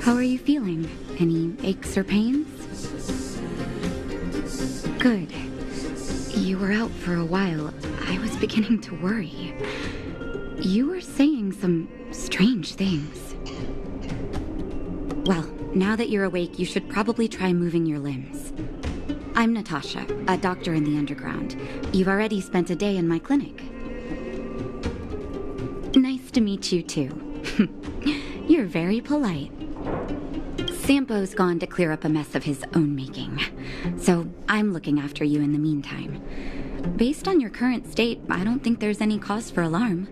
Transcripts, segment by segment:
How are you feeling? Any aches or pains? Good. You were out for a while. I was beginning to worry. You were saying some strange things. Well, now that you're awake, you should probably try moving your limbs. I'm Natasha, a doctor in the underground. You've already spent a day in my clinic. Nice to meet you, too. You're very polite. Sampo's gone to clear up a mess of his own making, so I'm looking after you in the meantime. Based on your current state, I don't think there's any cause for alarm.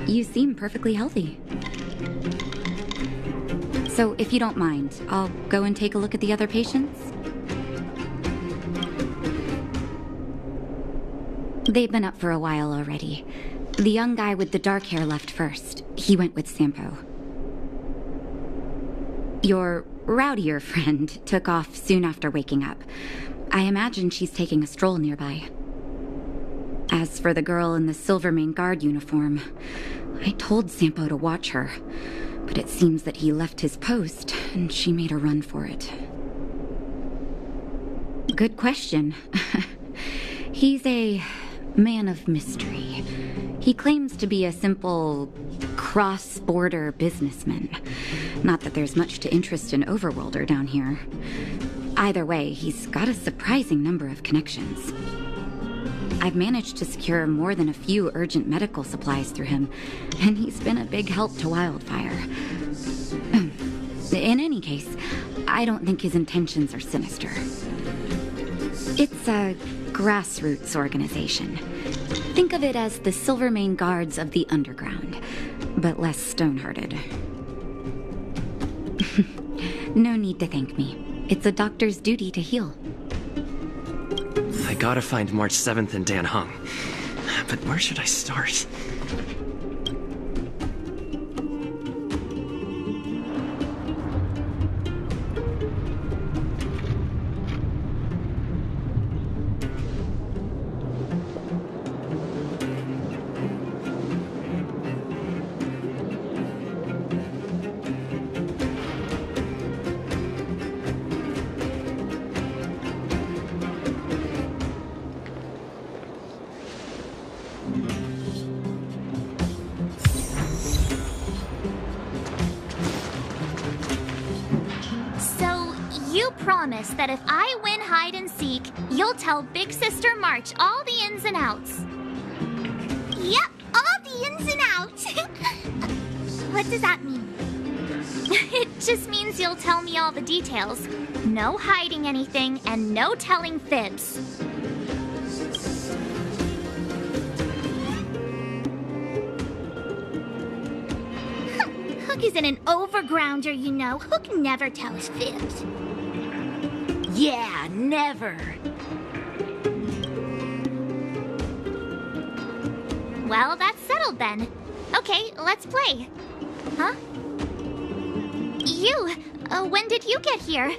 You seem perfectly healthy. So if you don't mind, I'll go and take a look at the other patients. They've been up for a while already. The young guy with the dark hair left first. He went with Sampo. Your rowdier friend took off soon after waking up. I imagine she's taking a stroll nearby. As for the girl in the Silvermane Guard uniform, I told Sampo to watch her, but it seems that he left his post and she made a run for it. Good question. He's a man of mystery. He claims to be a simple cross-border businessman. Not that there's much to interest an overworlder down here. Either way, he's got a surprising number of connections. I've managed to secure more than a few urgent medical supplies through him, and he's been a big help to Wildfire. In any case, I don't think his intentions are sinister. It's a grassroots organization. Think of it as the Silvermane Guards of the Underground, but less stone-hearted. No need to thank me. It's a doctor's duty to heal. I gotta find March 7th in Dan Hung. But where should I start? Promise that if I win hide and seek, you'll tell Big Sister March all the ins and outs. Yep, all the ins and outs. What does that mean? It just means you'll tell me all the details. No hiding anything and no telling fibs. Hook isn't an overgrounder, you know. Hook never tells fibs. Yeah, never. Well, that's settled then. Okay, let's play. Huh? You, when did you get here?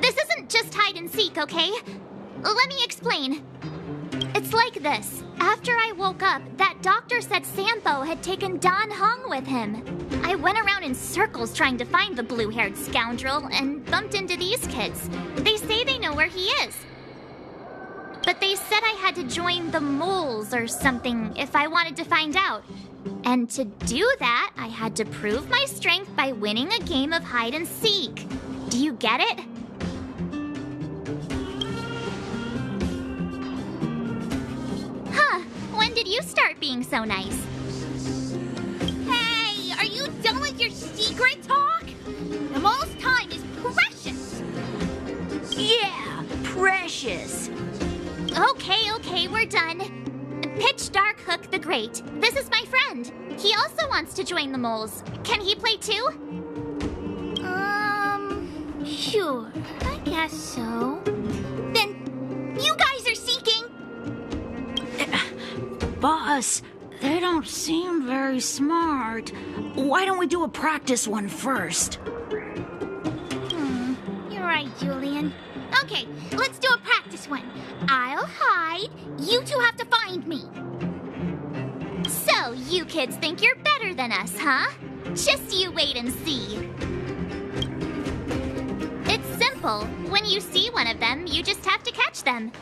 This isn't just hide and seek, okay? Let me explain. It's like this. After I woke up, that doctor said Sampo had taken Dan Hung with him. I went around in circles trying to find the blue-haired scoundrel and bumped into these kids. They say they know where he is. But they said I had to join the moles or something if I wanted to find out. And to do that, I had to prove my strength by winning a game of hide and seek. Do you get it? Huh, when did you start being so nice? Hey, are you done with your secret talk? The most time is precious. Yeah, precious. Okay, we're done. Pitch Dark Hook the Great. This is my friend. He also wants to join the moles. Can he play too? Sure. I guess so. Then, you guys are seeking? Boss, they don't seem very smart. Why don't we do a practice one first? You're right, Julian. Okay, let's do a practice one. I'll hide. You two have to find me. So, you kids think you're better than us, huh? Just you wait and see. It's simple. When you see one of them, you just have to catch them.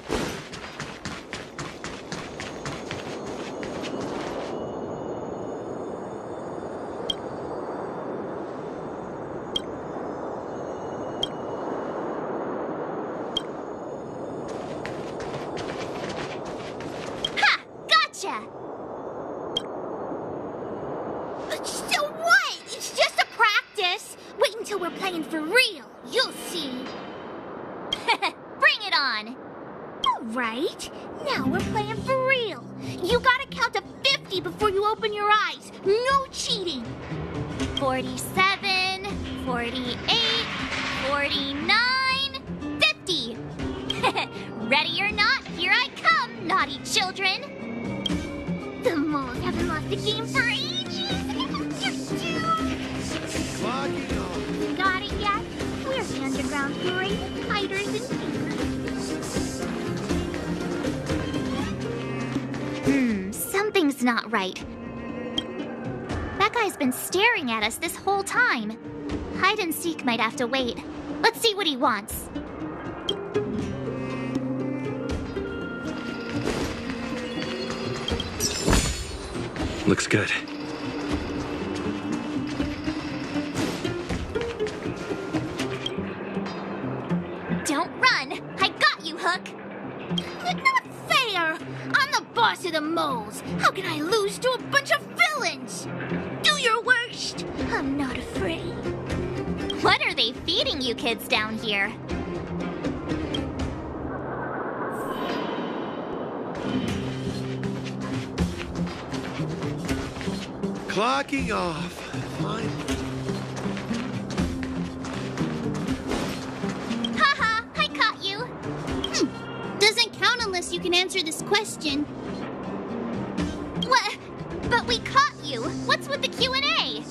Ha! Gotcha! So what? It's just a practice. Wait until we're playing for real. You'll see. Bring it on! Alright, now we're playing for real. You gotta count to 50 before you open your eyes. No cheating. 47, 48, 49, 50! Ready or not, here I come, naughty children! The moles haven't lost a game for ages. Clocking on. Got it yet? We're the underground greatest hiders and seekers. Something's not right. That guy's been staring at us this whole time. Hide and seek might have to wait. Let's see what he wants. Looks good. Don't run! I got you, Hook! Not fair! I'm the boss of the moles. How can I lose to a bunch of villains? Do your worst. I'm not afraid. What are they feeding you kids down here? Clocking off. Fine. Haha, I caught you! Doesn't count unless you can answer this question. What? But we caught you! What's with the Q&A?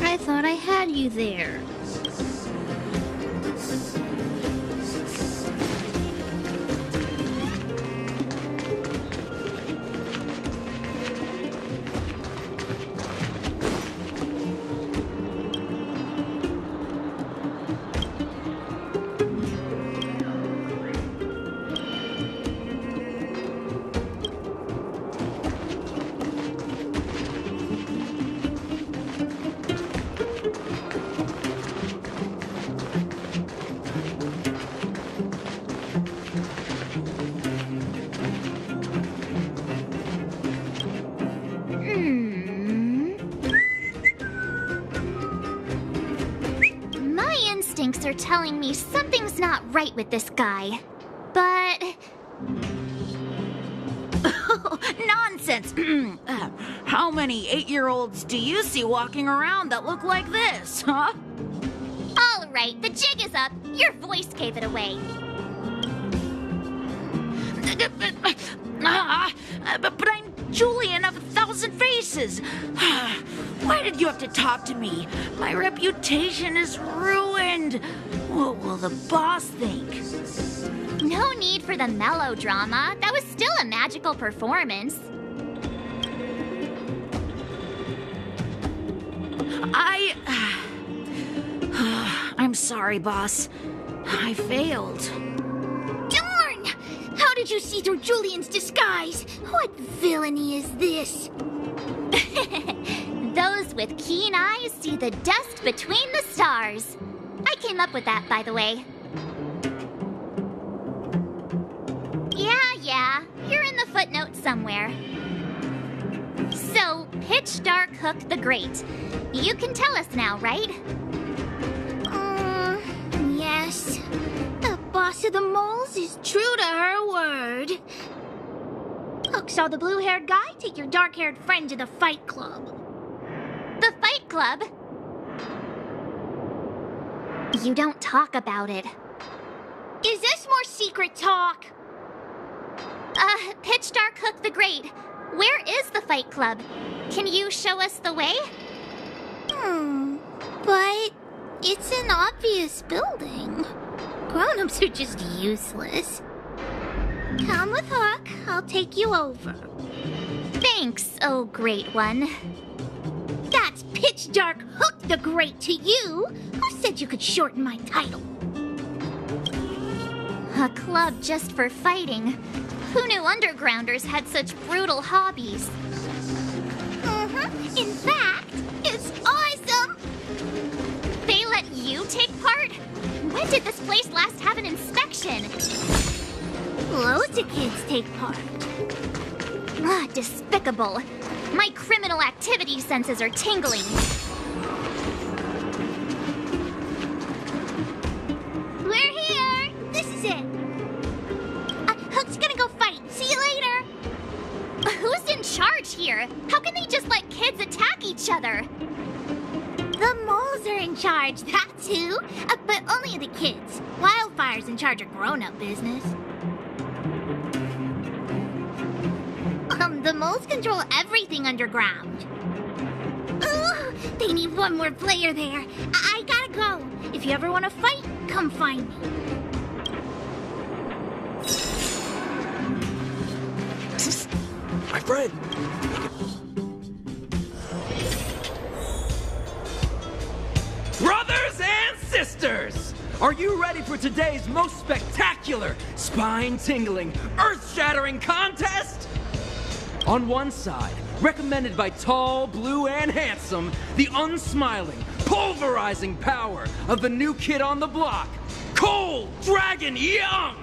I thought I had you there. My instincts are telling me something's not right with this guy. But... Nonsense! How many 8-year-olds do you see walking around that look like this, huh? all right, the jig is up. Your voice gave it away. But I'm Julian of 1,000 Faces. Why did you have to talk to me? My reputation is ruined. What will the boss think? No need for the melodrama. That was still a magical performance. I'm sorry, boss. I failed. Darn! How did you see through Julian's disguise? What villainy is this? Those with keen eyes see the dust between the stars. I came up with that, by the way. Yeah. Here in the footnote somewhere. So, Pitch Dark Hook the Great. You can tell us now, right? Yes. The boss of the moles is true to her word. Hook saw the blue-haired guy take your dark-haired friend to the fight club. The Fight Club? You don't talk about it. Is this more secret talk? Pitch Dark Hook the Great. Where is the Fight Club? Can you show us the way? But it's an obvious building. Grown-ups are just useless. Come with Hook. I'll take you over. Thanks, oh great one. That's Pitch Dark Hook the Great to you. Who said you could shorten my title? A club just for fighting. Who knew undergrounders had such brutal hobbies? In fact, it's awesome. They let you take part? When did this place last have an inspection? Loads of kids take part. Ah, despicable. My criminal activity senses are tingling. We're here. This is it. Hook's gonna go fight. See you later. Who's in charge here? How can they just let kids attack each other? The moles are in charge, that's who. But only the kids. Wildfire's in charge of grown-up business. The moles control everything underground. Ugh, they need one more player there. I gotta go. If you ever want to fight, come find me. My friend. Brothers and sisters, are you ready for today's most spectacular, spine-tingling, earth-shattering contest? On one side, recommended by tall, blue, and handsome, the unsmiling, pulverizing power of the new kid on the block, Cold Dragon Young!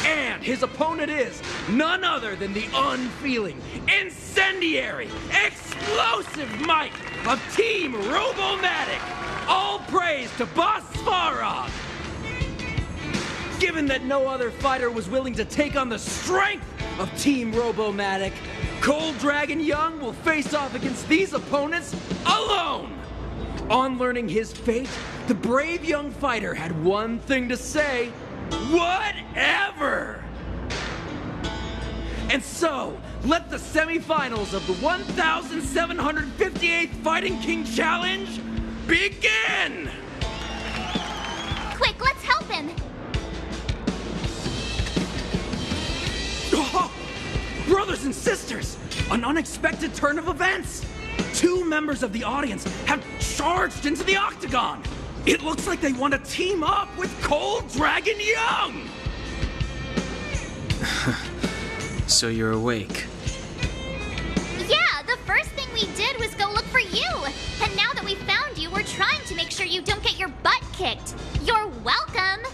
And his opponent is none other than the unfeeling, incendiary, explosive might of Team Robomatic! All praise to Boss Svarog! Given that no other fighter was willing to take on the strength of Team Robomatic, Cold Dragon Young will face off against these opponents alone! On learning his fate, the brave young fighter had one thing to say: whatever! And so, let the semifinals of the 1758th Fighting King Challenge begin! Quick, let's help him! Oh, brothers and sisters, an unexpected turn of events! Two members of the audience have charged into the octagon! It looks like they want to team up with Cold Dragon Young! So you're awake. Yeah, the first thing we did was go look for you. And now that we found you, we're trying to make sure you don't get your butt kicked. You're welcome.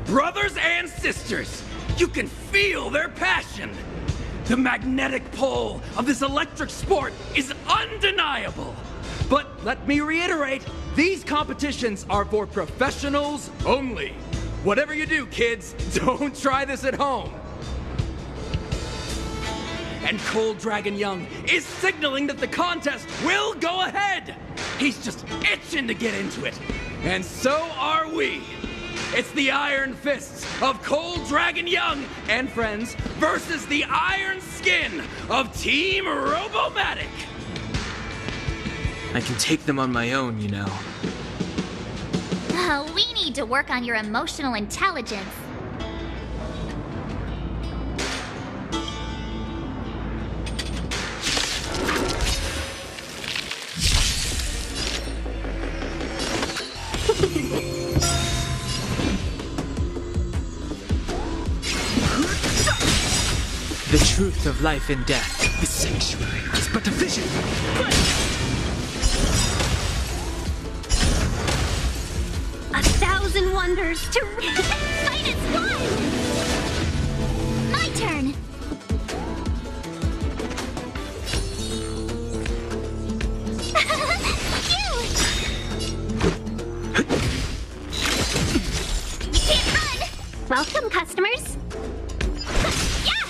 Brothers and sisters, you can feel their passion. The magnetic pull of this electric sport is undeniable. But let me reiterate, these competitions are for professionals only. Whatever you do, kids, don't try this at home. And Cold Dragon Young is signaling that the contest will go ahead. He's just itching to get into it. And so are we. It's the Iron Fists of Cold Dragon Young and friends versus the Iron Skin of Team Robomatic. I can take them on my own, you know. We need to work on your emotional intelligence. The truth of life and death. The sanctuary is but a vision. 1,000 wonders to fight is one! My turn. You can't run. Welcome, customers. Yeah.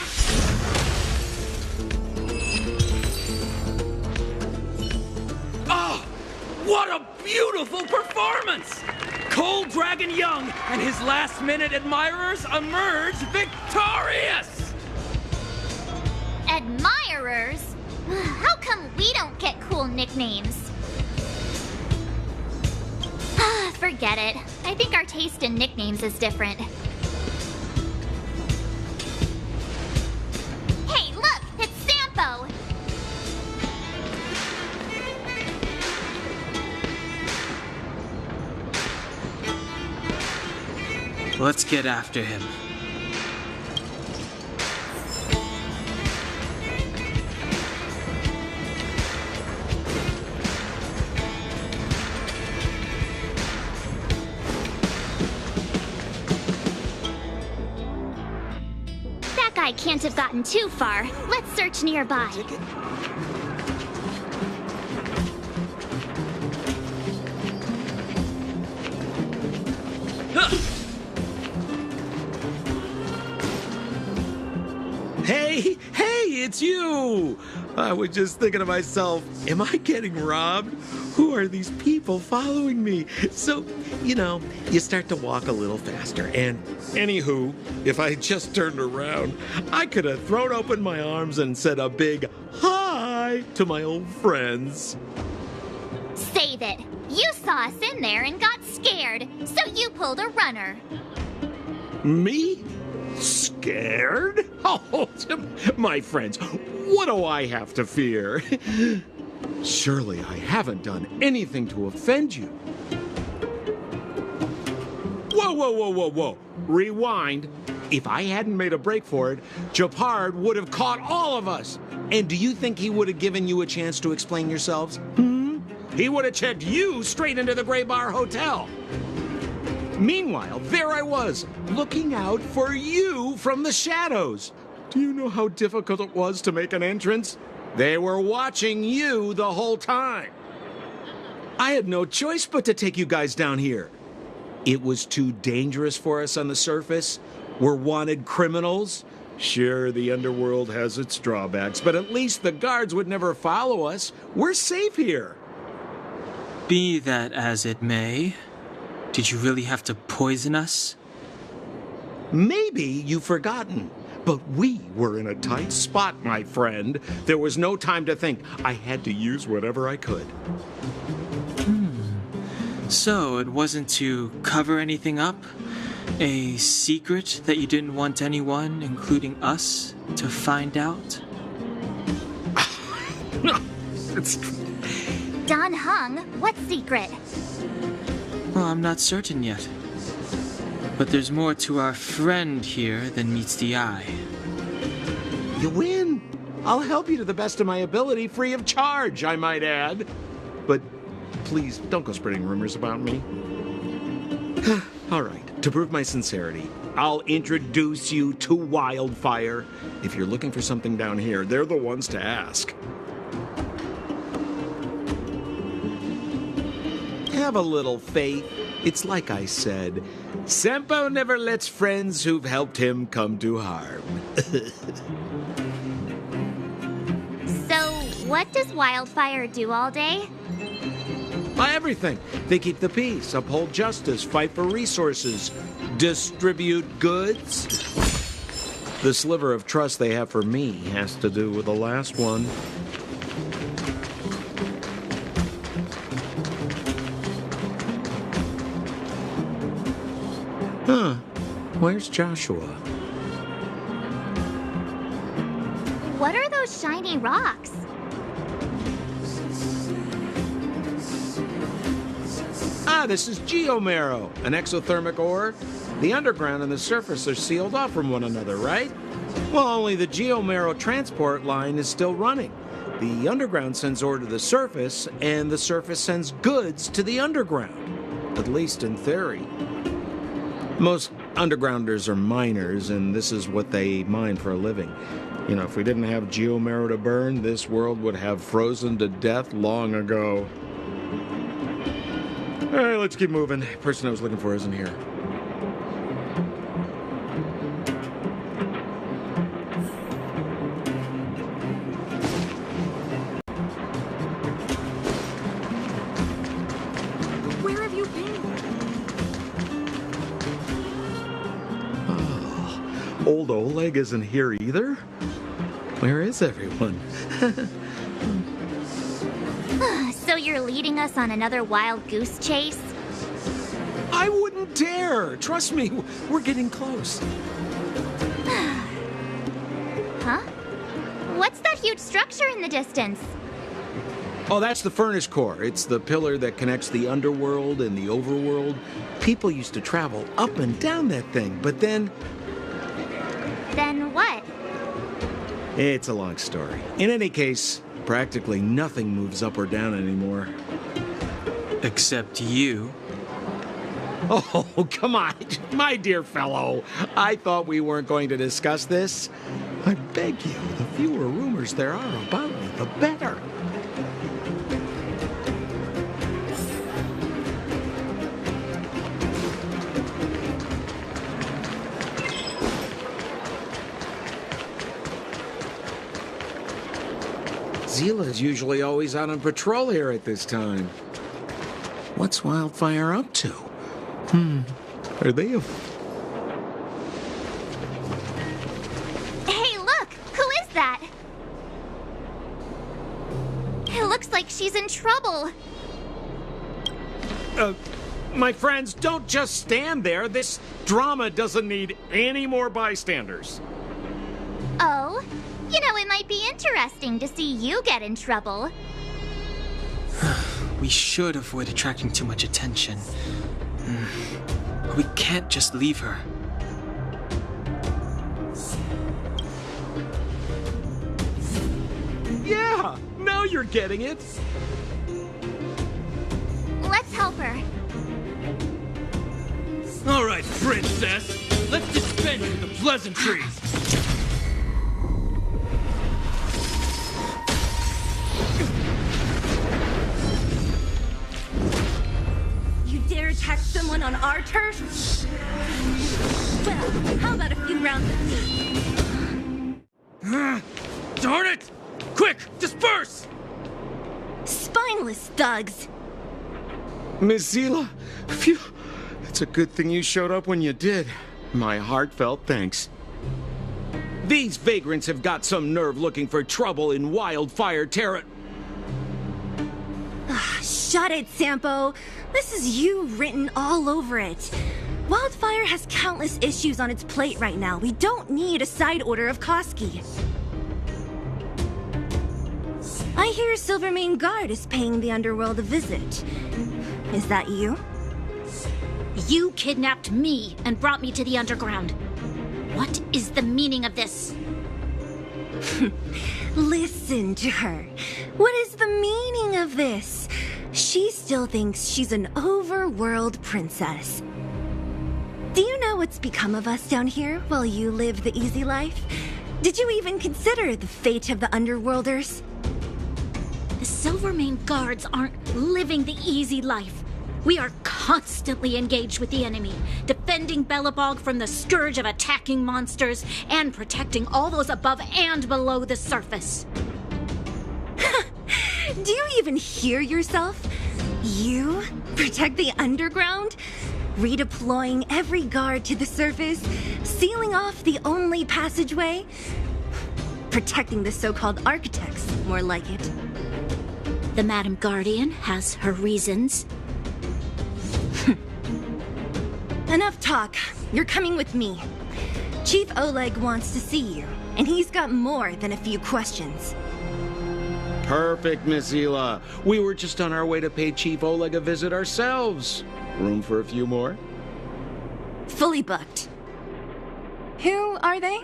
Oh, what a beautiful performance! Cold Dragon Young and his last-minute admirers emerge victorious! Admirers? How come we don't get cool nicknames? Forget it. I think our taste in nicknames is different. Hey, look! It's Sampo! Let's get after him. That guy can't have gotten too far. Let's search nearby. Hey, it's you! I was just thinking to myself, am I getting robbed? Who are these people following me? So, you start to walk a little faster. And anywho, if I had just turned around, I could have thrown open my arms and said a big hi to my old friends. Save it. You saw us in there and got scared, so you pulled a runner. Me? Scared? Oh, my friends, what do I have to fear? Surely I haven't done anything to offend you. Whoa. Rewind. If I hadn't made a break for it, Japard would have caught all of us. And do you think he would have given you a chance to explain yourselves? He would have checked you straight into the Gray Bar Hotel. Meanwhile, there I was, looking out for you from the shadows. Do you know how difficult it was to make an entrance? They were watching you the whole time. I had no choice but to take you guys down here. It was too dangerous for us on the surface. We're wanted criminals. Sure, the underworld has its drawbacks, but at least the guards would never follow us. We're safe here. Be that as it may, did you really have to poison us? Maybe you've forgotten, but we were in a tight spot, my friend. There was no time to think. I had to use whatever I could. So it wasn't to cover anything up? A secret that you didn't want anyone, including us, to find out? Don Hung, what secret? Well, I'm not certain yet. But there's more to our friend here than meets the eye. You win. I'll help you to the best of my ability, free of charge, I might add. But please, don't go spreading rumors about me. All right, to prove my sincerity, I'll introduce you to Wildfire. If you're looking for something down here, they're the ones to ask. Have a little faith. It's like I said, Senpo never lets friends who've helped him come to harm. So, what does Wildfire do all day? Everything. They keep the peace, uphold justice, fight for resources, distribute goods. The sliver of trust they have for me has to do with the last one. Where's Joshua? What are those shiny rocks? This is geomarrow, an exothermic ore. The underground and the surface are sealed off from one another, right? Well, only the geomarrow transport line is still running. The underground sends ore to the surface, and the surface sends goods to the underground. At least in theory. Most undergrounders are miners, and this is what they mine for a living. You know, if we didn't have geomarrow to burn, this world would have frozen to death long ago. All right, let's keep moving. The person I was looking for isn't here. Where have you been? Oh, old Oleg isn't here either? Where is everyone? So you're leading us on another wild goose chase? I wouldn't dare! Trust me, we're getting close. Huh? What's that huge structure in the distance? Oh, that's the furnace core. It's the pillar that connects the underworld and the overworld. People used to travel up and down that thing, but then... Then what? It's a long story. In any case, practically nothing moves up or down anymore. Except you. Oh, come on, my dear fellow. I thought we weren't going to discuss this. I beg you, the fewer rumors there are about me, the better. Zila's usually always out on patrol here at this time. What's Wildfire up to? Are they a... Hey, look! Who is that? It looks like she's in trouble. My friends, don't just stand there. This drama doesn't need any more bystanders. Oh? You know, it might be interesting to see you get in trouble. We should avoid attracting too much attention. But we can't just leave her. Yeah, now you're getting it. Let's help her. All right, princess. Let's dispense with the pleasantries. You dare attack someone on our turf? Well, how about a few rounds of me? Darn it! Quick, disperse! Spineless thugs! Miss Zila, phew. It's a good thing you showed up when you did. My heartfelt thanks. These vagrants have got some nerve looking for trouble in Wildfire Terra... Shut it, Sampo. This is you written all over it. Wildfire has countless issues on its plate right now. We don't need a side order of Koski. I hear Silvermane Guard is paying the underworld a visit. Is that you? You kidnapped me and brought me to the underground. What is the meaning of this? Listen to her. What is the meaning of this? She still thinks she's an overworld princess. Do you know what's become of us down here while you live the easy life? Did you even consider the fate of the underworlders? The Silvermane Guards aren't living the easy life. We are constantly engaged with the enemy, defending Bellabog from the scourge of attacking monsters and protecting all those above and below the surface. Do you even hear yourself? You protect the underground? Redeploying every guard to the surface? Sealing off the only passageway? Protecting the so-called architects, more like it. The Madam Guardian has her reasons. Enough talk. You're coming with me. Chief Oleg wants to see you, and he's got more than a few questions. Perfect, Miss Zila. We were just on our way to pay Chief Oleg a visit ourselves. Room for a few more? Fully booked. Who are they?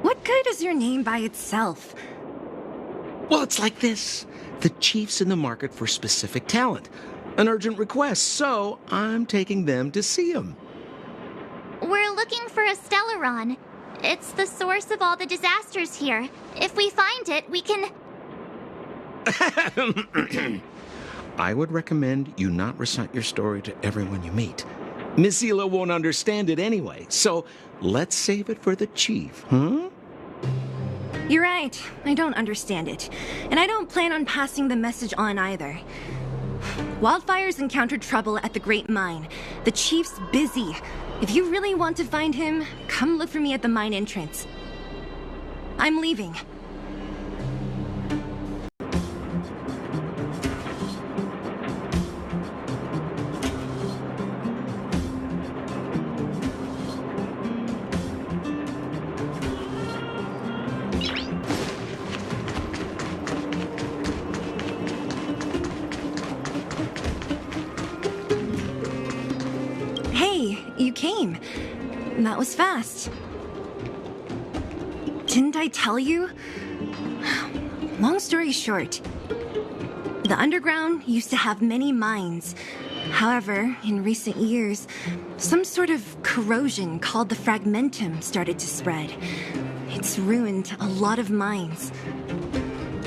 What good is your name by itself? Well, it's like this. The chief's in the market for specific talent. An urgent request, so I'm taking them to see him. We're looking for a Stellaron. It's the source of all the disasters here. If we find it, we can... I would recommend you not recite your story to everyone you meet. Miss Zila won't understand it anyway, so let's save it for the chief, huh? You're right. I don't understand it. And I don't plan on passing the message on either. Wildfire's encountered trouble at the Great Mine. The chief's busy. If you really want to find him, come look for me at the mine entrance. I'm leaving. came. That was fast. Didn't I tell you? Long story short, the underground used to have many mines. However, in recent years, some sort of corrosion called the fragmentum started to spread. It's ruined a lot of mines.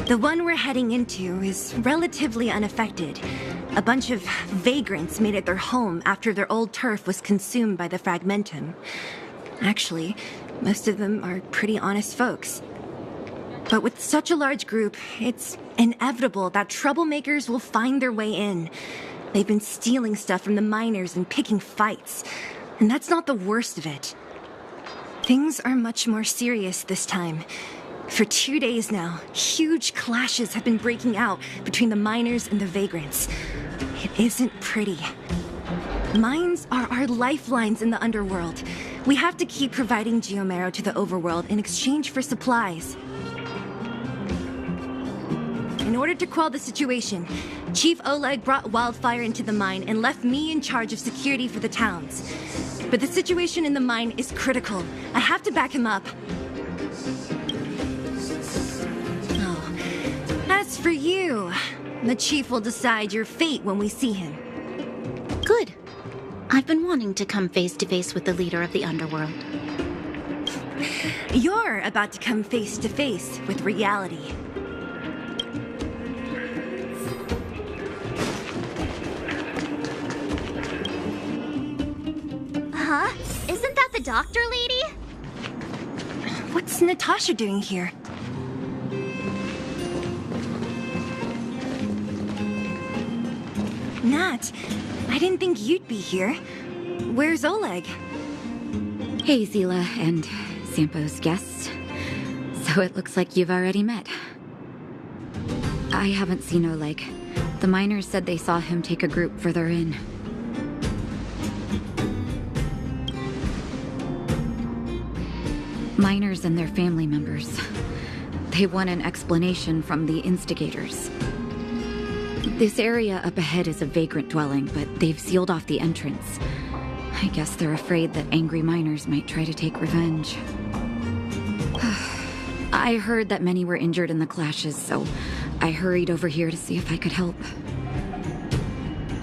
The one we're heading into is relatively unaffected. A bunch of vagrants made it their home after their old turf was consumed by the fragmentum. Actually, most of them are pretty honest folks. But with such a large group, it's inevitable that troublemakers will find their way in. They've been stealing stuff from the miners and picking fights. And that's not the worst of it. Things are much more serious this time. For 2 days now, huge clashes have been breaking out between the miners and the vagrants. It isn't pretty. Mines are our lifelines in the underworld. We have to keep providing geomarrow to the overworld in exchange for supplies. In order to quell the situation, Chief Oleg brought wildfire into the mine and left me in charge of security for the towns. But the situation in the mine is critical. I have to back him up. Oh, as for you, the Chief will decide your fate when we see him. Good. I've been wanting to come face to face with the leader of the underworld. You're about to come face to face with reality. Huh? Isn't that the doctor lady? What's Natasha doing here? Nat, I didn't think you'd be here. Where's Oleg? Hey, Zila and Sampo's guests. So it looks like you've already met. I haven't seen Oleg. The miners said they saw him take a group further in. Miners and their family members. They want an explanation from the instigators. This area up ahead is a vagrant dwelling, but they've sealed off the entrance. I guess they're afraid that angry miners might try to take revenge. I heard that many were injured in the clashes, so I hurried over here to see if I could help.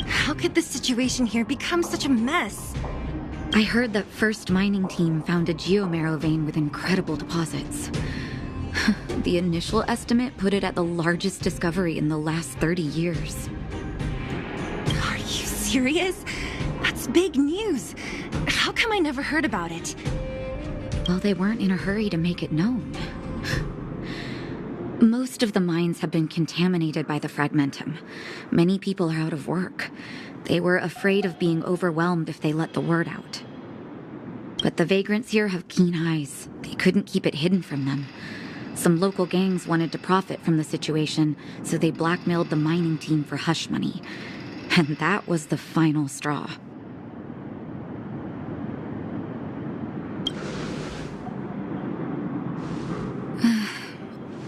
How could the situation here become such a mess? I heard that First Mining Team found a geomarrow vein with incredible deposits. The initial estimate put it at the largest discovery in the last 30 years. Are you serious? That's big news. How come I never heard about it? Well, they weren't in a hurry to make it known. Most of the mines have been contaminated by the fragmentum. Many people are out of work. They were afraid of being overwhelmed if they let the word out. But the vagrants here have keen eyes. They couldn't keep it hidden from them. Some local gangs wanted to profit from the situation, so they blackmailed the mining team for hush money. And that was the final straw.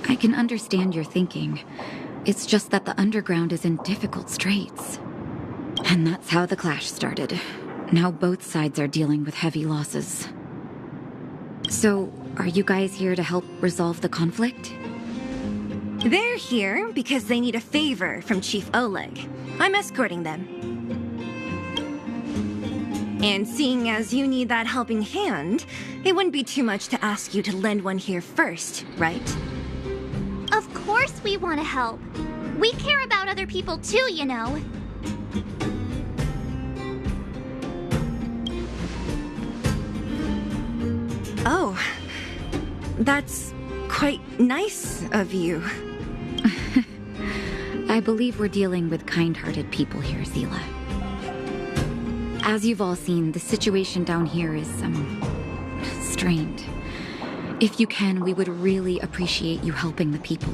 I can understand your thinking. It's just that the underground is in difficult straits. And that's how the clash started. Now both sides are dealing with heavy losses. So, are you guys here to help resolve the conflict? They're here because they need a favor from Chief Oleg. I'm escorting them. And seeing as you need that helping hand, it wouldn't be too much to ask you to lend one here first, right? Of course we want to help. We care about other people too, you know. Oh, that's quite nice of you. I believe we're dealing with kind-hearted people here, Zila. As you've all seen, the situation down here is, strained. If you can, we would really appreciate you helping the people.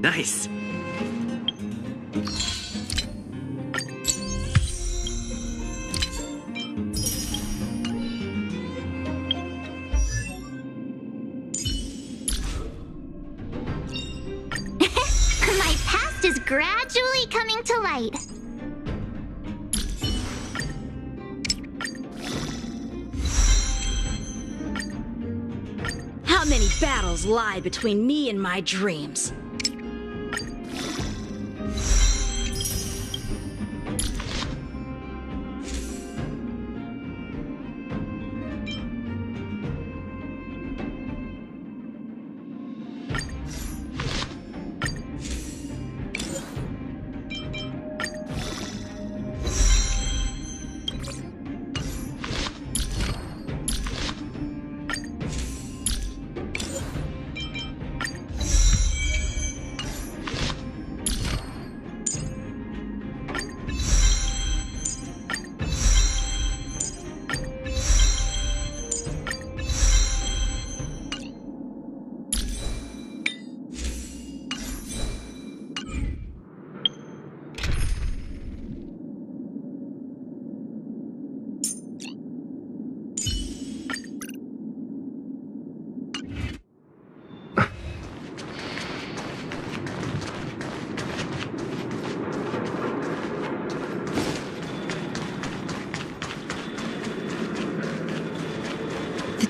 Nice. My past is gradually coming to light. How many battles lie between me and my dreams?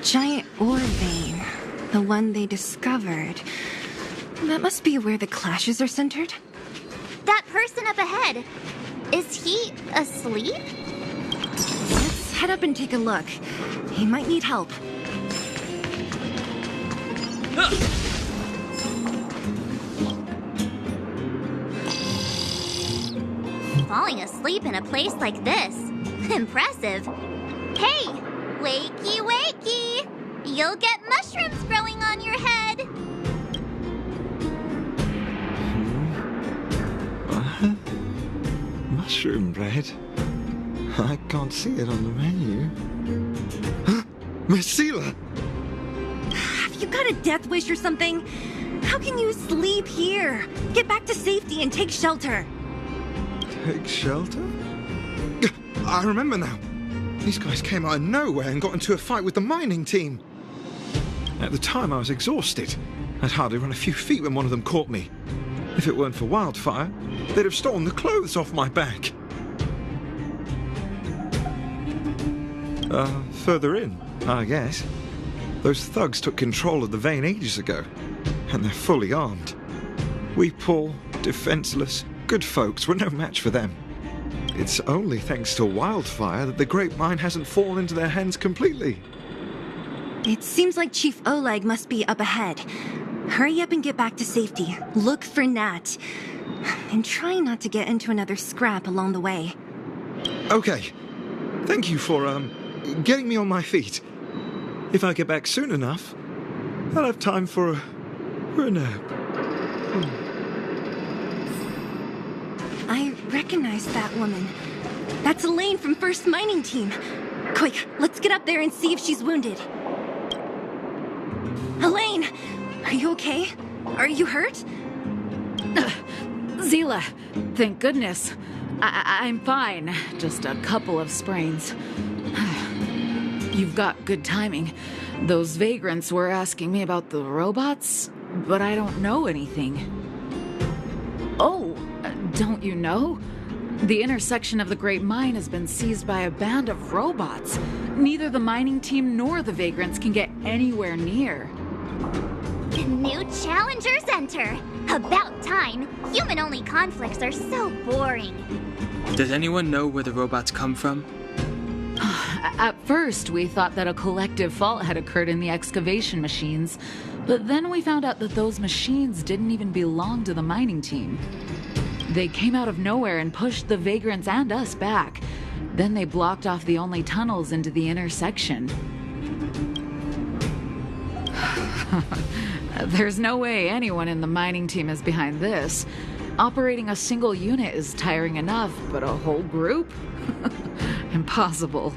Giant ore vein, the one they discovered. That must be where the clashes are centered. That person up ahead, is he asleep? Let's head up and take a look. He might need help. Falling asleep in a place like this. Impressive. Hey, wakey wakey! You'll get mushrooms growing on your head. Mushroom bread? I can't see it on the menu. Miss Seela! Have you got a death wish or something? How can you sleep here? Get back to safety and take shelter. Take shelter? I remember now. These guys came out of nowhere and got into a fight with the mining team. At the time, I was exhausted. I'd hardly run a few feet when one of them caught me. If it weren't for Wildfire, they'd have stolen the clothes off my back. Further in, I guess. Those thugs took control of the vein ages ago, and they're fully armed. We poor, defenseless, good folks were no match for them. It's only thanks to Wildfire that the Great Mine hasn't fallen into their hands completely. It seems like Chief Oleg must be up ahead. Hurry up and get back to safety. Look for Nat. And try not to get into another scrap along the way. Okay. Thank you for, getting me on my feet. If I get back soon enough, I'll have time for a nap. I recognize that woman. That's Elaine from First Mining Team. Quick, let's get up there and see if she's wounded. Elaine! Are you okay? Are you hurt? Seela, thank goodness. I'm fine. Just a couple of sprains. You've got good timing. Those vagrants were asking me about the robots, but I don't know anything. Oh, don't you know? The intersection of the Great Mine has been seized by a band of robots. Neither the mining team nor the vagrants can get anywhere near. New challengers enter. About time. Human-only conflicts are so boring. Does anyone know where the robots come from? At first, we thought that a collective fault had occurred in the excavation machines, but then we found out that those machines didn't even belong to the mining team. They came out of nowhere and pushed the vagrants and us back. Then they blocked off the only tunnels into the intersection. There's no way anyone in the mining team is behind this. Operating a single unit is tiring enough, but a whole group? Impossible.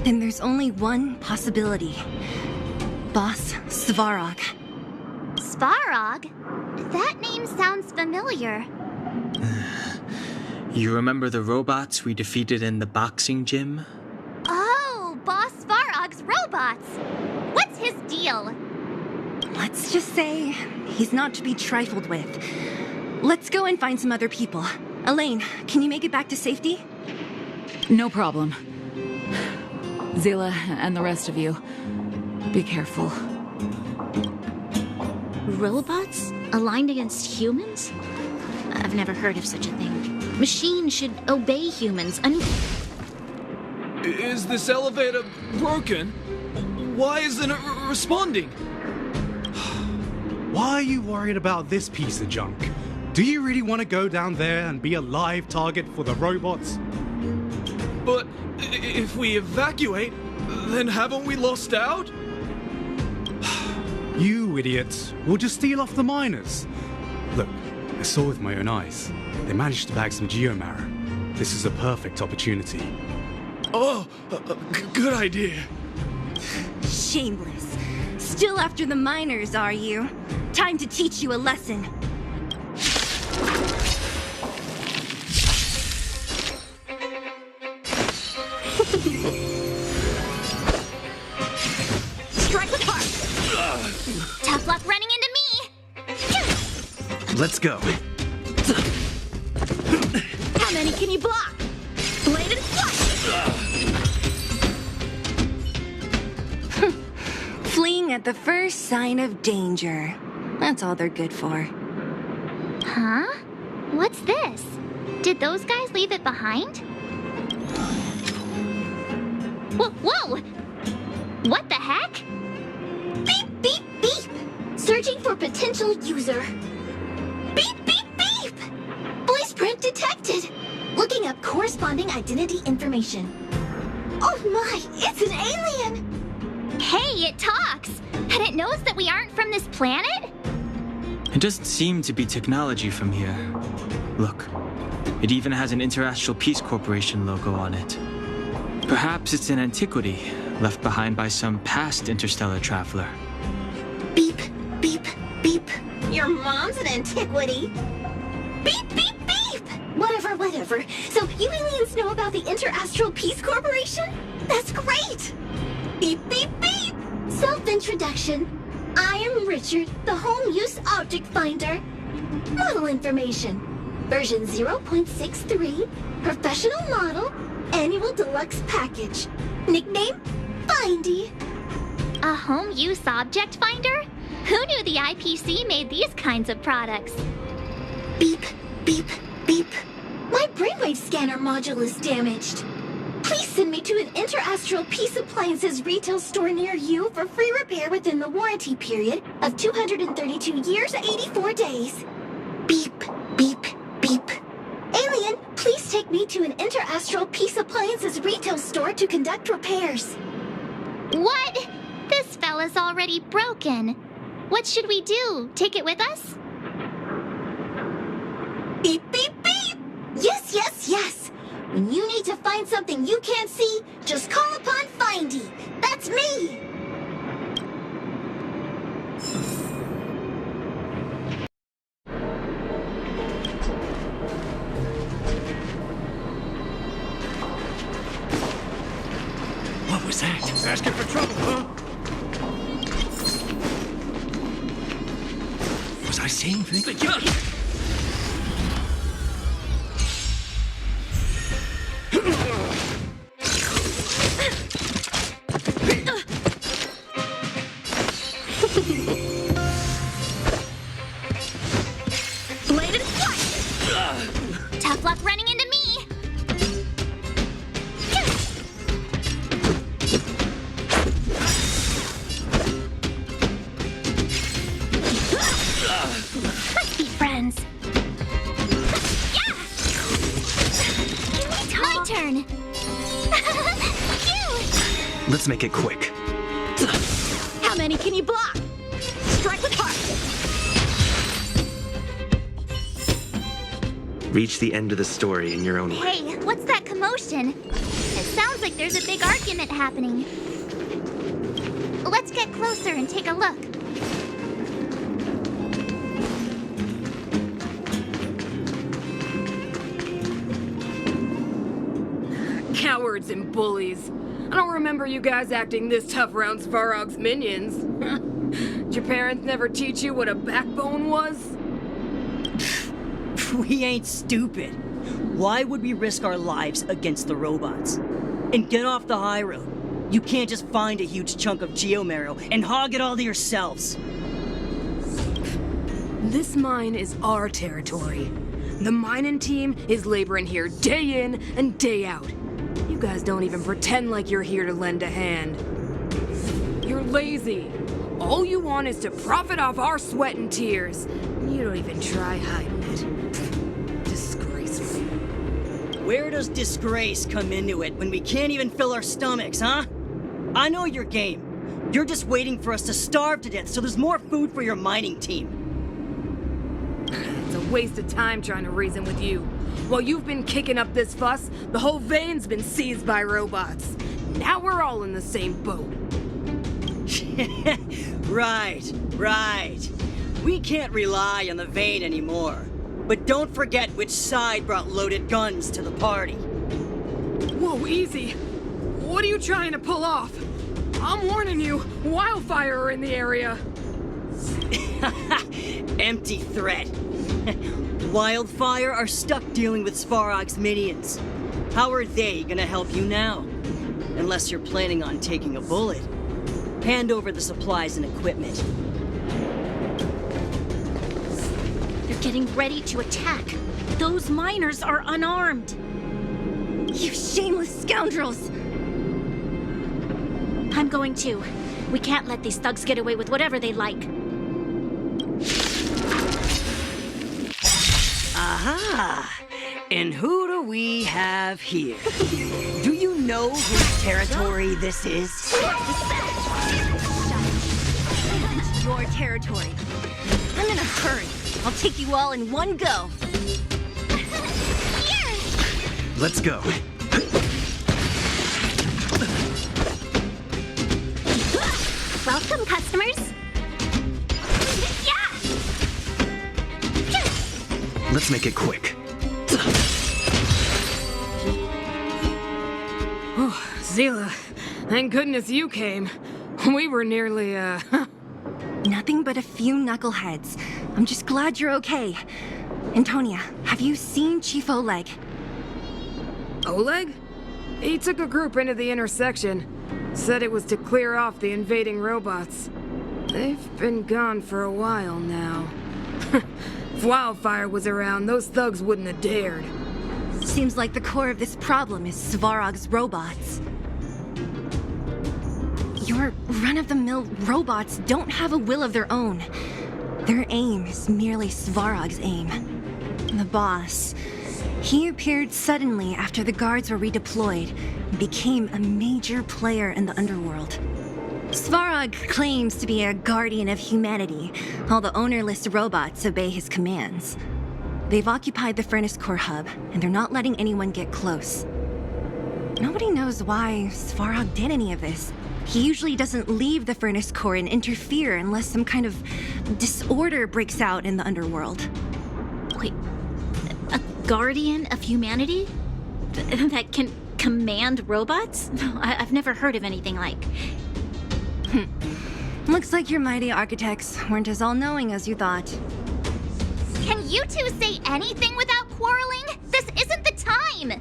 Then there's only one possibility. Boss Svarog. Svarog? That name sounds familiar. You remember the robots we defeated in the boxing gym? Oh, Boss Farog's robots. What's his deal? Let's just say he's not to be trifled with. Let's go and find some other people. Elaine, can you make it back to safety? No problem. Zila and the rest of you, be careful. Robots? Aligned against humans? I've never heard of such a thing. Machines should obey humans. Is this elevator broken? Why isn't it responding? Why are you worried about this piece of junk? Do you really want to go down there and be a live target for the robots? But if we evacuate, then haven't we lost out? You idiots. We'll just steal off the miners. Look, I saw with my own eyes. They managed to bag some geomarrow. This is a perfect opportunity. Oh, good idea. Shameless. Still after the miners, are you? Time to teach you a lesson. Strike with heart! Tough luck running into me! Let's go. How many can you block? Bladed flush! Fleeing at the first sign of danger. That's all they're good for. Huh? What's this? Did those guys leave it behind? Whoa! What the heck? Beep, beep, beep! Searching for potential user. Beep, beep, beep! Voice print detected. Looking up corresponding identity information. Oh my, it's an alien! Hey, it talks! And it knows that we aren't from this planet? It doesn't seem to be technology from here. Look, it even has an Interastral Peace Corporation logo on it. Perhaps it's an antiquity left behind by some past interstellar traveler. Beep, beep, beep. Your mom's an antiquity. Beep, beep, beep! Whatever. So you aliens know about the Interastral Peace Corporation? That's great! Beep, beep, beep! Self-introduction. I am Richard, the Home Use Object Finder. Model information. Version 0.63. Professional model. Annual deluxe package. Nickname? Findy. A home use object finder? Who knew the IPC made these kinds of products? Beep, beep, beep. My brainwave scanner module is damaged. Please send me to an Interastral Peace Appliances retail store near you for free repair within the warranty period of 232 years, 84 days. Beep, beep, beep. Alien, please take me to an Interastral Peace Appliances retail store to conduct repairs. What? This fella's already broken. What should we do? Take it with us? Beep, beep, beep! Yes! When you need to find something you can't see, just call upon Findy. That's me! What was that? Asking for trouble, huh? Was I seeing things? Bladed flush! Tough luck running into me! Let's be friends. Yeah! My turn. Phew! Let's make it quick. How many can you block? Strike with heart! Reach the end of the story in your own way. Hey, what's that commotion? It sounds like there's a big argument happening. Let's get closer and take a look. Cowards and bullies. I don't remember you guys acting this tough around Svarog's minions. Did your parents never teach you what a backbone was? We ain't stupid. Why would we risk our lives against the robots? And get off the high road. You can't just find a huge chunk of geomarrow and hog it all to yourselves. This mine is our territory. The mining team is laboring here day in and day out. You guys don't even pretend like you're here to lend a hand. You're lazy. All you want is to profit off our sweat and tears. You don't even try hiding it. Disgraceful. Where does disgrace come into it when we can't even fill our stomachs, huh? I know your game. You're just waiting for us to starve to death so there's more food for your mining team. It's a waste of time trying to reason with you. While you've been kicking up this fuss, the whole vein's been seized by robots. Now we're all in the same boat. Right. We can't rely on the vein anymore. But don't forget which side brought loaded guns to the party. Whoa, easy. What are you trying to pull off? I'm warning you, wildfire are in the area. Empty threat. Wildfire are stuck dealing with Svarog's minions. How are they gonna help you now? Unless you're planning on taking a bullet. Hand over the supplies and equipment. They're getting ready to attack. Those miners are unarmed. You shameless scoundrels! I'm going to. We can't let these thugs get away with whatever they like. Aha! And who do we have here? Do you know whose territory this is? It's your territory. I'm in a hurry. I'll take you all in one go. Let's go. Welcome, customers. Yeah! Let's make it quick. Oh, Zila, thank goodness you came. We were nearly, Nothing but a few knuckleheads. I'm just glad you're okay. Antonia, have you seen Chief Oleg? Oleg? He took a group into the intersection. Said it was to clear off the invading robots. They've been gone for a while now. If Wildfire was around, those thugs wouldn't have dared. Seems like the core of this problem is Svarog's robots. Your run-of-the-mill robots don't have a will of their own. Their aim is merely Svarog's aim. The boss, he appeared suddenly after the guards were redeployed and became a major player in the underworld. Svarog claims to be a guardian of humanity, while the ownerless robots obey his commands. They've occupied the Furnace Core hub, and they're not letting anyone get close. Nobody knows why Svarog did any of this. He usually doesn't leave the Furnace Core and interfere unless some kind of disorder breaks out in the underworld. Wait, a guardian of humanity? That can command robots? I've never heard of anything like... Looks like your mighty architects weren't as all-knowing as you thought. Can you two say anything without quarreling? This isn't the time!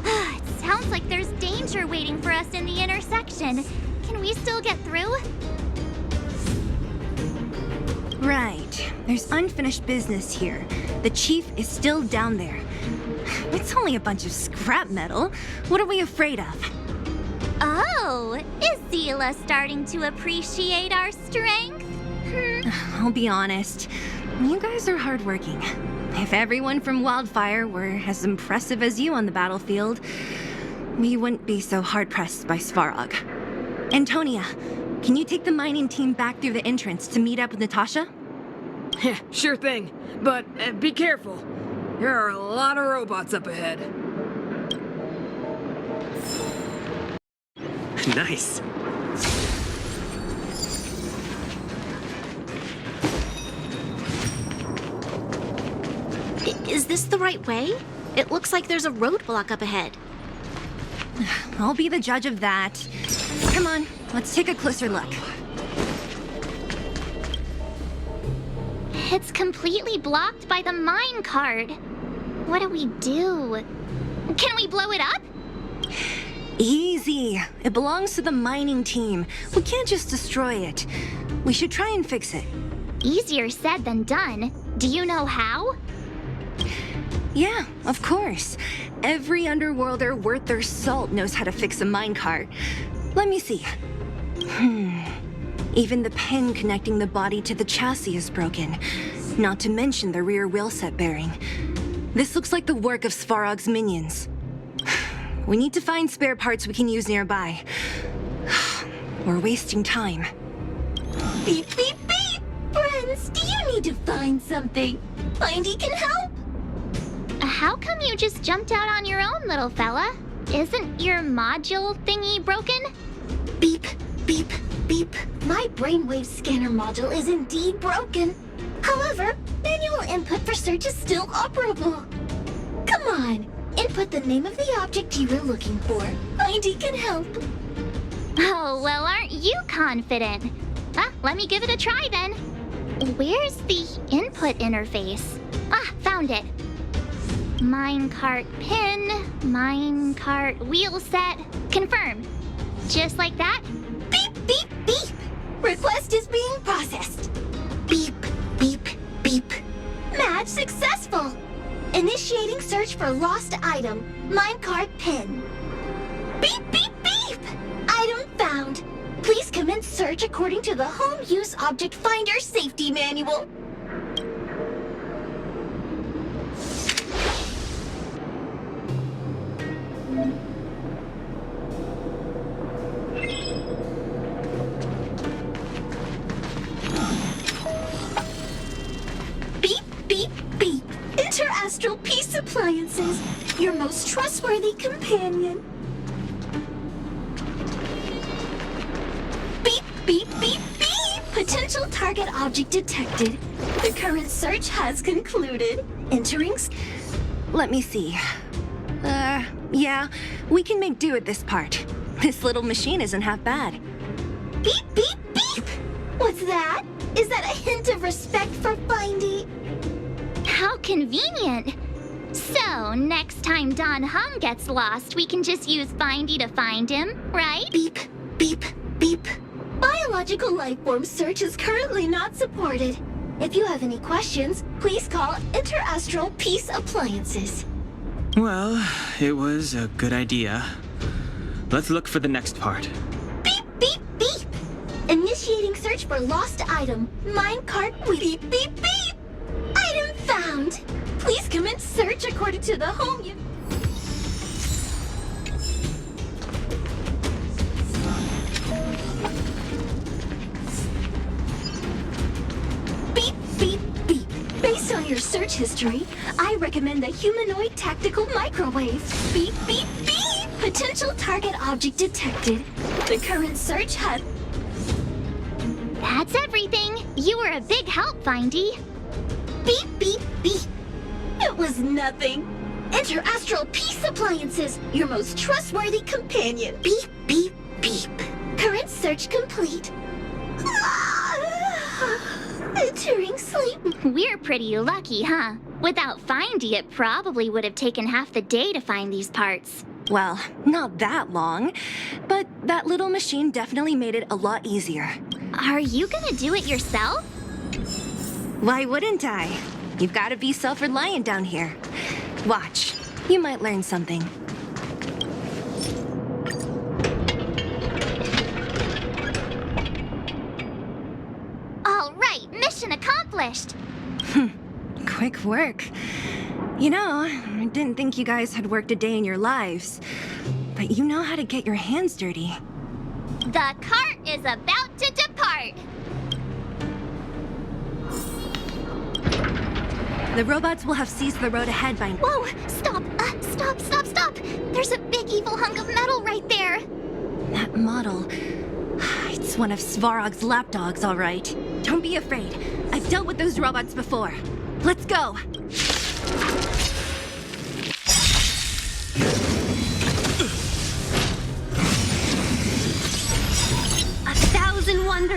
It sounds like there's danger waiting for us in the intersection. Can we still get through? Right. There's unfinished business here. The chief is still down there. It's only a bunch of scrap metal. What are we afraid of? Oh, is Zila starting to appreciate our strength? I'll be honest. You guys are hardworking. If everyone from Wildfire were as impressive as you on the battlefield, we wouldn't be so hard-pressed by Svarog. Antonia, can you take the mining team back through the entrance to meet up with Natasha? Yeah, sure thing. But be careful. There are a lot of robots up ahead. Nice. Is this the right way? It looks like there's a roadblock up ahead. I'll be the judge of that. Come on, let's take a closer look. It's completely blocked by the mine card. What do we do? Can we blow it up? Easy. It belongs to the mining team. We can't just destroy it. We should try and fix it. Easier said than done. Do you know how? Yeah, of course. Every underworlder worth their salt knows how to fix a minecart. Let me see. Even the pin connecting the body to the chassis is broken. Not to mention the rear wheel set bearing. This looks like the work of Svarog's minions. We need to find spare parts we can use nearby. We're wasting time. Beep, beep, beep! Friends, do you need to find something? Findy can help? How come you just jumped out on your own, little fella? Isn't your module thingy broken? Beep, beep, beep. My brainwave scanner module is indeed broken. However, manual input for search is still operable. Come on, input the name of the object you were looking for. Findy can help. Oh, well, aren't you confident? Let me give it a try then. Where's the input interface? Found it. Minecart pin, minecart wheel set, confirm. Just like that? Beep, beep, beep. Request is being processed. Beep, beep, beep. Match successful. Initiating search for lost item, minecart pin. Beep, beep, beep. Item found. Please commence search according to the Home Use Object Finder Safety Manual. Beep, beep, beep. Interastral Peace Appliances, your most trustworthy companion. Beep, beep, beep, beep. Potential target object detected. The current search has concluded. Entering... Let me see. Yeah, we can make do with this part. This little machine isn't half bad. Beep, beep, beep! What's that? Is that a hint of respect for Findy? How convenient. So, next time Don Hung gets lost, we can just use Findy to find him, right? Beep, beep, beep. Biological life form search is currently not supported. If you have any questions, please call Interastral Peace Appliances. Well, it was a good idea. Let's look for the next part. Beep, beep, beep! Initiating search for lost item, minecart beep, beep, beep! Item found! Please commence search according to the home you... Beep, beep, beep. Based on your search history, I recommend the humanoid tactical microwave. Beep, beep, beep! Potential target object detected. The current search has... That's everything. You were a big help, Findy. Beep, beep, beep. It was nothing. Interastral Peace Appliances, your most trustworthy companion. Beep, beep, beep. Current search complete. Entering sleep. We're pretty lucky, huh? Without Findy, it probably would have taken half the day to find these parts. Well, not that long, but that little machine definitely made it a lot easier. Are you gonna do it yourself? Why wouldn't I? You've got to be self-reliant down here. Watch. You might learn something. All right, mission accomplished. Quick work. You know, I didn't think you guys had worked a day in your lives, but you know how to get your hands dirty. The cart is about to depart. The robots will have seized the road ahead by... Whoa! Stop! Stop! There's a big evil hunk of metal right there! That model... It's one of Svarog's lapdogs, all right. Don't be afraid. I've dealt with those robots before. Let's go!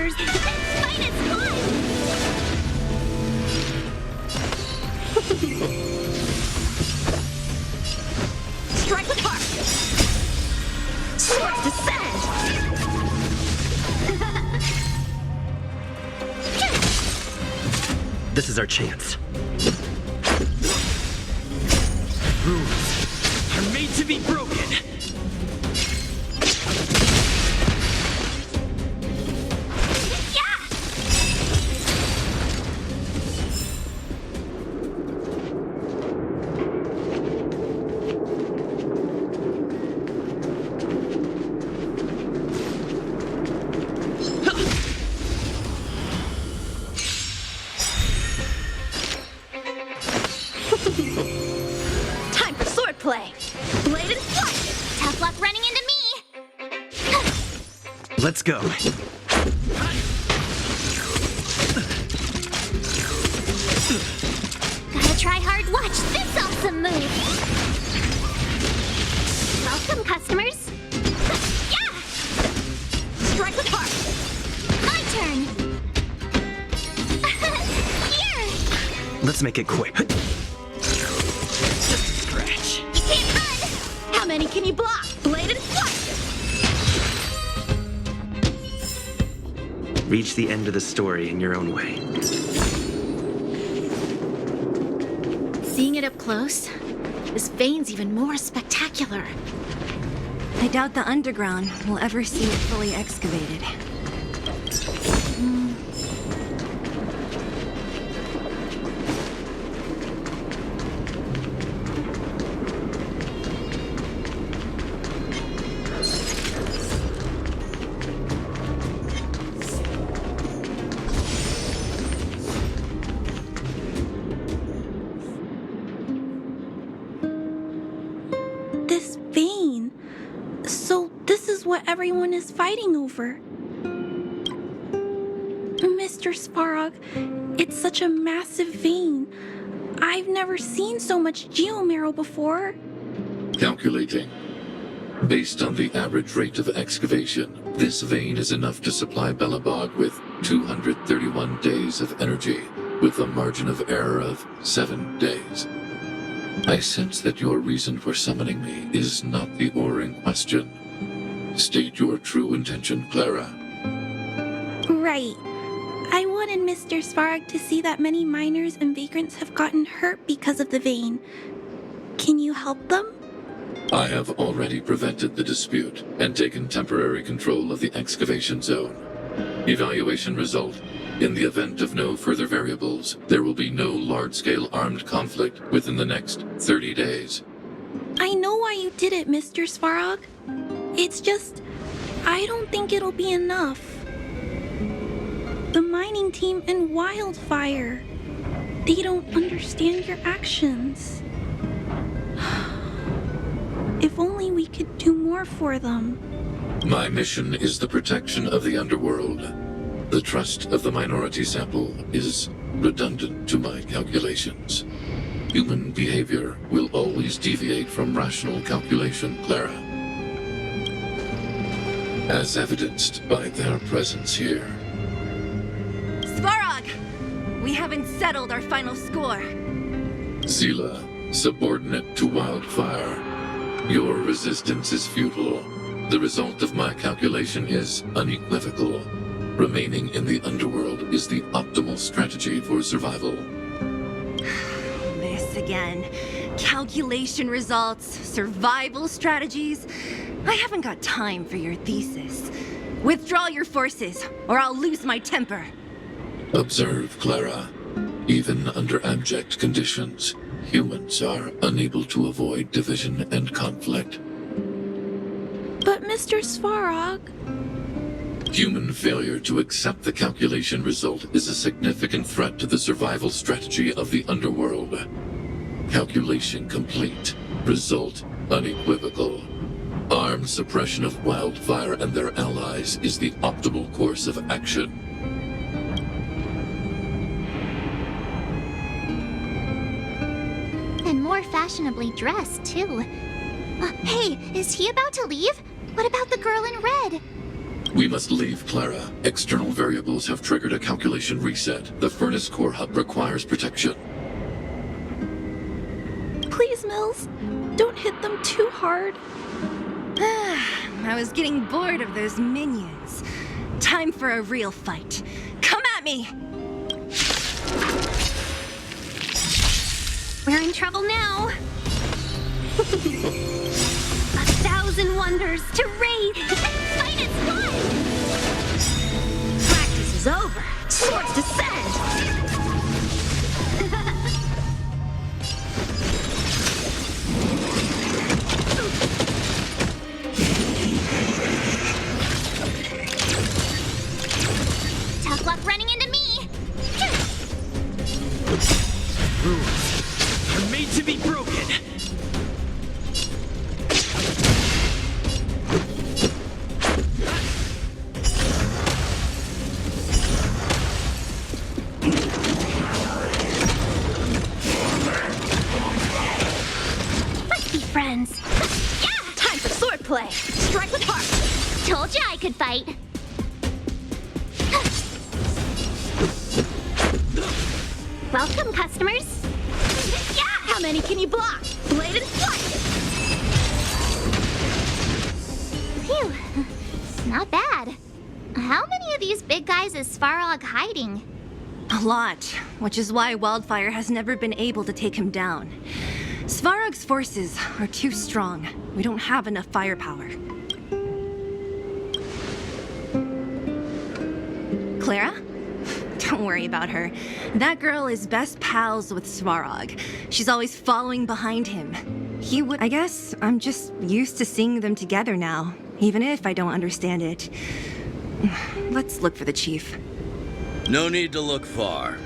monsters! This fight is fun! Strike with heart! Swords descend! This is our chance. Rules are made to be broken. Time for swordplay! Blade and flight! Tough luck running into me! Let's go. Gotta try hard. Watch this awesome move! Welcome, customers! Yeah! Strike with heart! My turn! Here! Let's make it quick. Just a scratch. You can't run! How many can you block? Blade and flight! Reach the end of the story in your own way. Seeing it up close, this vein's even more spectacular. I doubt the underground will ever see it fully excavated. This vein. So this is what everyone is fighting over. Mr. Svarog, it's such a massive vein. I've never seen so much geomarrow before. Calculating. Based on the average rate of excavation, this vein is enough to supply Belobog with 231 days of energy, with a margin of error of 7 days. I sense that your reason for summoning me is not the ore in question. State your true intention, Clara. Right. I wanted Mr. Svarog to see that many miners and vagrants have gotten hurt because of the vein. Can you help them? I have already prevented the dispute and taken temporary control of the excavation zone. Evaluation result. In the event of no further variables, there will be no large-scale armed conflict within the next 30 days. I know why you did it, Mr. Svarog. It's just, I don't think it'll be enough. The mining team and Wildfire, they don't understand your actions. If only we could do more for them. My mission is the protection of the underworld. The trust of the minority sample is redundant to my calculations. Human behavior will always deviate from rational calculation, Clara. As evidenced by their presence here. Svarog! We haven't settled our final score. Zila, subordinate to Wildfire. Your resistance is futile. The result of my calculation is unequivocal. Remaining in the underworld is the optimal strategy for survival. This again. Calculation results, survival strategies. I haven't got time for your thesis. Withdraw your forces, or I'll lose my temper. Observe, Clara. Even under abject conditions, humans are unable to avoid division and conflict. But Mr. Svarog... Human failure to accept the calculation result is a significant threat to the survival strategy of the underworld. Calculation complete. Result unequivocal. Armed suppression of Wildfire and their allies is the optimal course of action. And more fashionably dressed, too. Hey, is he about to leave? What about the girl in red? We must leave, Clara. External variables have triggered a calculation reset. The furnace core hub requires protection. Please, Mills, don't hit them too hard. I was getting bored of those minions. Time for a real fight. Come at me! We're in trouble now. 1,000 wonders to raid and fight its blood. Practice is over. Swords descend. Tough luck running into me. Rules are made to be broken. Let's be friends. Yeah! Time for swordplay. Strike with heart. Told you I could fight. Welcome, customers. Yeah! How many can you block? Blade and flight! Phew. Not bad. How many of these big guys is Svarog hiding? A lot, which is why Wildfire has never been able to take him down. Svarog's forces are too strong. We don't have enough firepower. Clara? Don't worry about her. That girl is best pals with Svarog. She's always following behind him. I guess I'm just used to seeing them together now, even if I don't understand it. Let's look for the chief. No need to look far.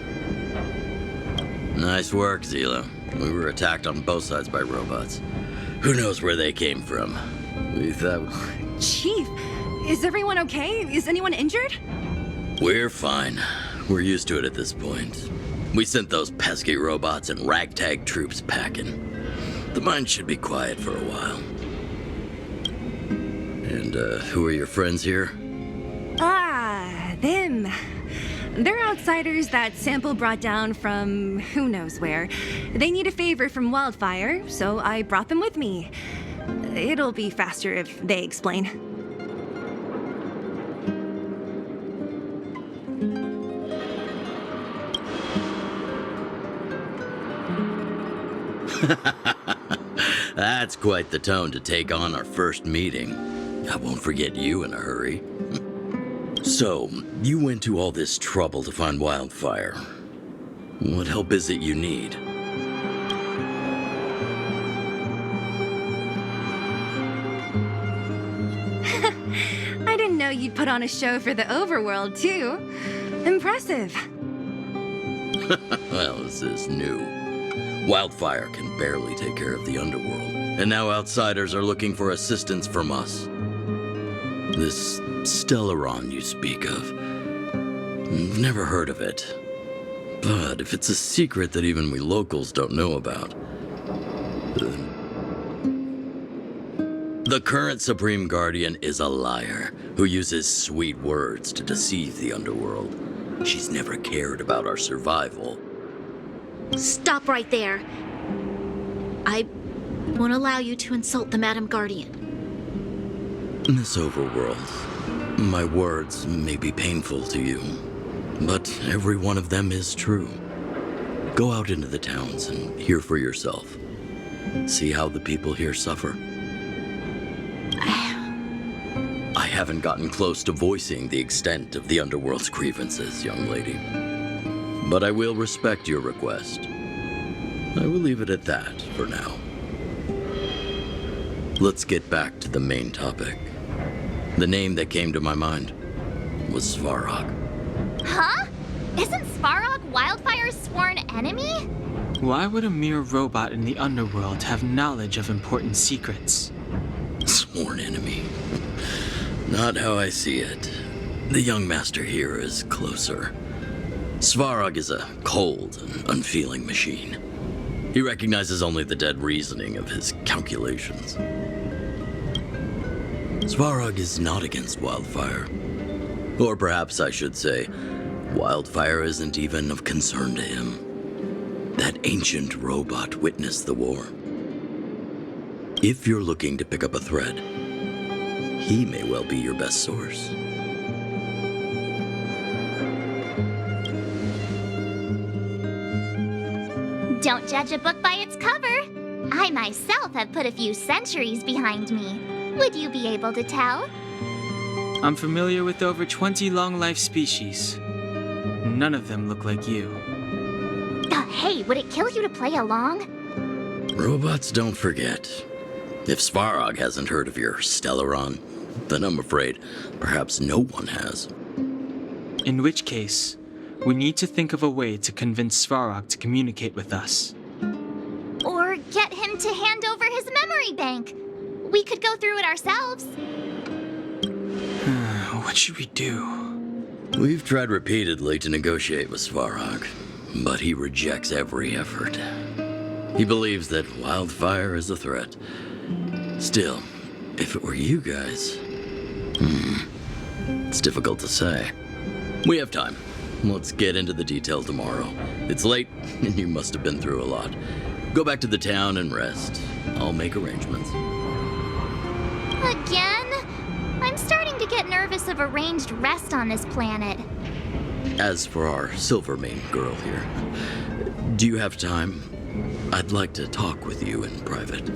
Nice work, Zila. We were attacked on both sides by robots. Who knows where they came from? We thought... Chief, is everyone okay? Is anyone injured? We're fine. We're used to it at this point. We sent those pesky robots and ragtag troops packing. The mine should be quiet for a while. And, who are your friends here? Ah, them. They're outsiders that Sample brought down from who knows where. They need a favor from Wildfire, so I brought them with me. It'll be faster if they explain. That's quite the tone to take on our first meeting. I won't forget you in a hurry. So, you went to all this trouble to find Wildfire. What help is it you need? I didn't know you'd put on a show for the overworld, too. Impressive. Well, this is new. Wildfire can barely take care of the underworld, and now outsiders are looking for assistance from us. This Stellaron you speak of, never heard of it. But if it's a secret that even we locals don't know about, the current Supreme Guardian is a liar who uses sweet words to deceive the underworld. She's never cared about our survival. Stop right there. I won't allow you to insult the Madam Guardian. In this overworld, my words may be painful to you, but every one of them is true. Go out into the towns and hear for yourself. See how the people here suffer. I haven't gotten close to voicing the extent of the underworld's grievances, young lady. But I will respect your request. I will leave it at that for now. Let's get back to the main topic. The name that came to my mind was Svarog. Huh? Isn't Svarog Wildfire's sworn enemy? Why would a mere robot in the underworld have knowledge of important secrets? Sworn enemy. Not how I see it. The young master here is closer. Svarog is a cold and unfeeling machine. He recognizes only the dead reasoning of his calculations. Svarog is not against Wildfire. Or perhaps I should say, Wildfire isn't even of concern to him. That ancient robot witnessed the war. If you're looking to pick up a thread, he may well be your best source. Don't judge a book by its cover. I myself have put a few centuries behind me. Would you be able to tell? I'm familiar with over 20 long-life species. None of them look like you. Hey, would it kill you to play along? Robots don't forget. If Svarog hasn't heard of your Stellaron, then I'm afraid perhaps no one has. In which case, we need to think of a way to convince Svarog to communicate with us. Or get him to hand over his memory bank. We could go through it ourselves. What should we do? We've tried repeatedly to negotiate with Svarog, but he rejects every effort. He believes that Wildfire is a threat. Still, if it were you guys... it's difficult to say. We have time. Let's get into the details tomorrow. It's late, and you must have been through a lot. Go back to the town and rest. I'll make arrangements. Again? I'm starting to get nervous of arranged rest on this planet. As for our Silvermane girl here, do you have time? I'd like to talk with you in private.